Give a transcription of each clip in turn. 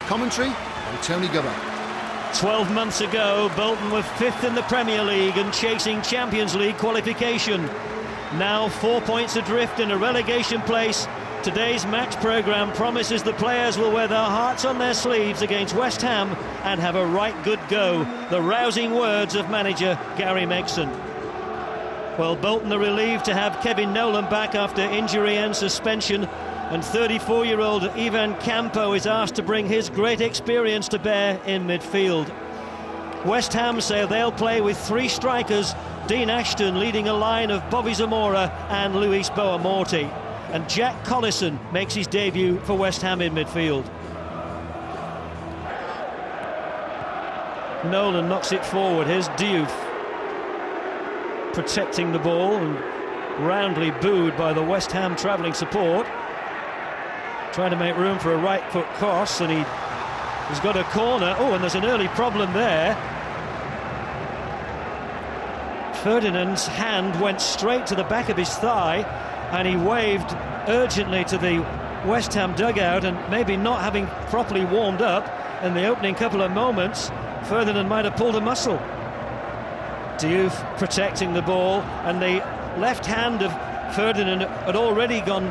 Commentary by Tony Gubber. 12 months ago, Bolton were 5th in the Premier League and chasing Champions League qualification. Now 4 points adrift in a relegation place. Today's match programme promises the players will wear their hearts on their sleeves against West Ham and have a right good go. The rousing words of manager Gary Megson. Well, Bolton are relieved to have Kevin Nolan back after injury and suspension, and 34-year-old Ivan Campo is asked to bring his great experience to bear in midfield. West Ham say they'll play with 3 strikers, Dean Ashton leading a line of Bobby Zamora and Luis Boa-Morte. And Jack Collison makes his debut for West Ham in midfield. Nolan knocks it forward. Here's Diouf protecting the ball and roundly booed by the West Ham travelling support. Trying to make room for a right foot cross, and he's got a corner. Oh, and there's an early problem there. Ferdinand's hand went straight to the back of his thigh, and he waved urgently to the West Ham dugout, and maybe not having properly warmed up in the opening couple of moments, Ferdinand might have pulled a muscle. Diouf protecting the ball, and the left hand of Ferdinand had already gone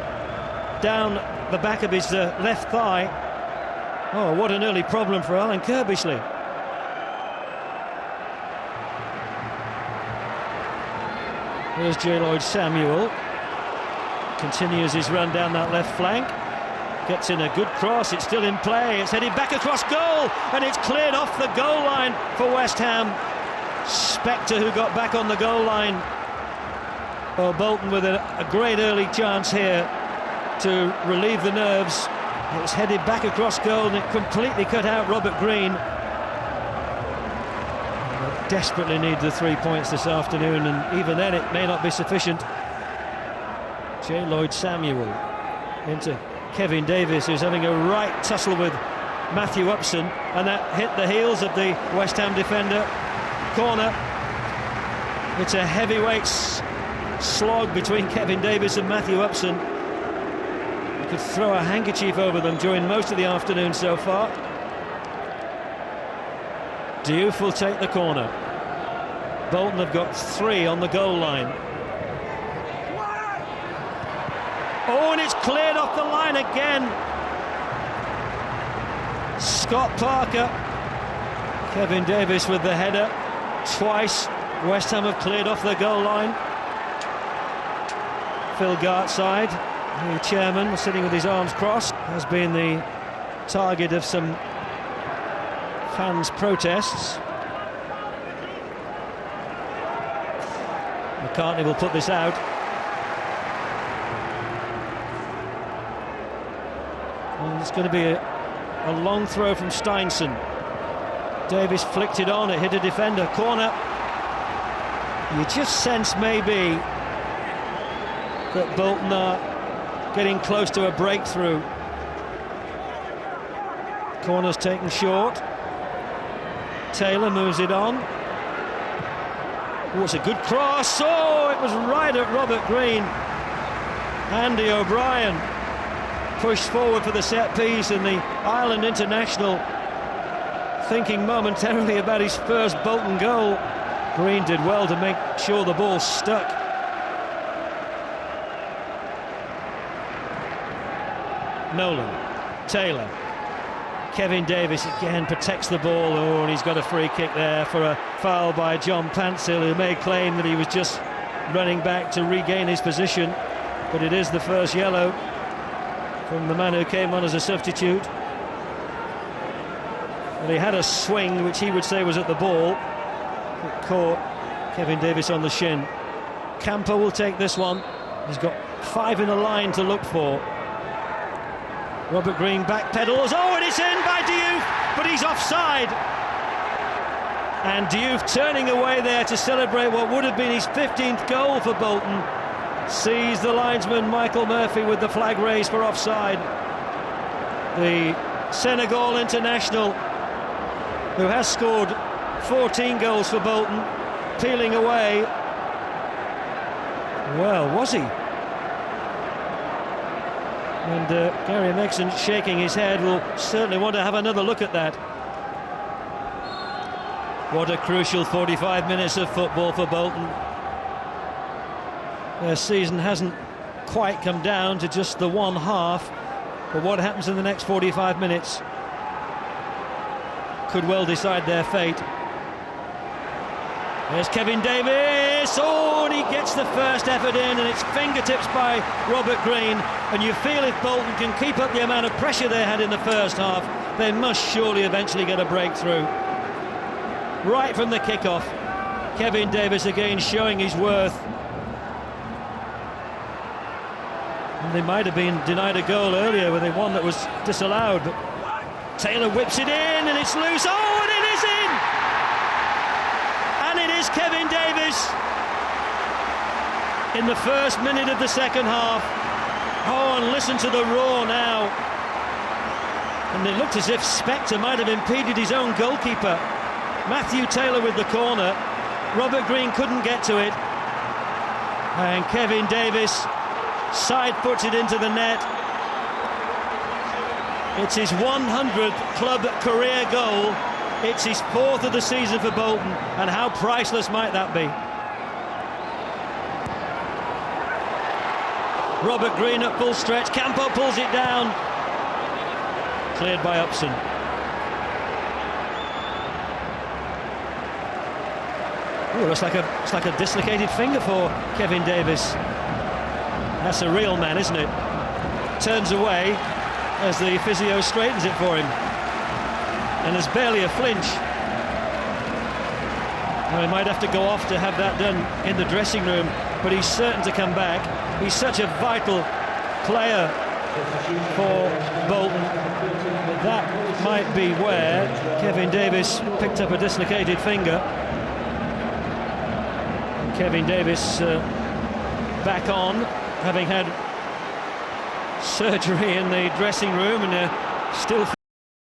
down the back of his left thigh. Oh, what an early problem for Alan Kirbishley. Here's J. Lloyd Samuel. Continues his run down that left flank. Gets in a good cross, it's still in play, it's headed back across goal, and it's cleared off the goal line for West Ham. Spector, who got back on the goal line. Well, Bolton with a great early chance here to relieve the nerves. It was headed back across goal and it completely cut out Robert Green. They desperately need the 3 points this afternoon, and even then it may not be sufficient. J. Lloyd Samuel into Kevin Davis, who's having a right tussle with Matthew Upson, and that hit the heels of the West Ham defender. Corner. It's a heavyweight slog between Kevin Davis and Matthew Upson. You could throw a handkerchief over them during most of the afternoon so far. Diouf will take the corner. Bolton have got 3 on the goal line. Oh, and it's cleared off the line again. Scott Parker. Kevin Davis with the header. Twice West Ham have cleared off the goal line. Phil Gartside, the chairman, sitting with his arms crossed, has been the target of some fans' protests. McCartney will put this out. And it's going to be a long throw from Steinson. Davis flicked it on, it hit a defender. Corner. You just sense maybe that Bolton are getting close to a breakthrough. Corner's taken short. Taylor moves it on. Oh, it's a good cross. Oh, it was right at Robert Green. Andy O'Brien pushed forward for the set piece, and the Ireland international thinking momentarily about his first Bolton goal. Green did well to make sure the ball stuck. Nolan, Taylor, Kevin Davis again protects the ball. Oh, and he's got a free kick there for a foul by John Pantsill, who may claim that he was just running back to regain his position, but it is the first yellow from the man who came on as a substitute. Well, he had a swing which he would say was at the ball. It caught Kevin Davis on the shin. Campo will take this one. He's got 5 in a line to look for. Robert Green backpedals. Oh, and it's in by Diouf, but he's offside. And Diouf turning away there to celebrate what would have been his 15th goal for Bolton. Sees the linesman Michael Murphy with the flag raised for offside. The Senegal international, who has scored 14 goals for Bolton, peeling away. Well, was he? And Gary Megson, shaking his head, will certainly want to have another look at that. What a crucial 45 minutes of football for Bolton. Their season hasn't quite come down to just the one half, but what happens in the next 45 minutes could well decide their fate. There's Kevin Davis, oh, and he gets the first effort in, and it's fingertips by Robert Green, and you feel if Bolton can keep up the amount of pressure they had in the first half, they must surely eventually get a breakthrough. Right from the kickoff, Kevin Davis again showing his worth. And they might have been denied a goal earlier with the one that was disallowed, but Taylor whips it in and it's loose, oh, and it is in! And it is Kevin Davis in the first minute of the second half. Oh, and listen to the roar now. And it looked as if Spector might have impeded his own goalkeeper. Matthew Taylor with the corner. Robert Green couldn't get to it. And Kevin Davis side-puts it into the net. It's his 100th club career goal. It's his 4th of the season for Bolton, and how priceless might that be? Robert Green at full stretch, Campo pulls it down. Cleared by Upson. Oh, it's like a dislocated finger for Kevin Davis. That's a real man, isn't it? Turns away as the physio straightens it for him. And there's barely a flinch. Now, he might have to go off to have that done in the dressing room, but he's certain to come back. He's such a vital player for Bolton. That might be where Kevin Davis picked up a dislocated finger. Kevin Davis back on, having had surgery in the dressing room, and still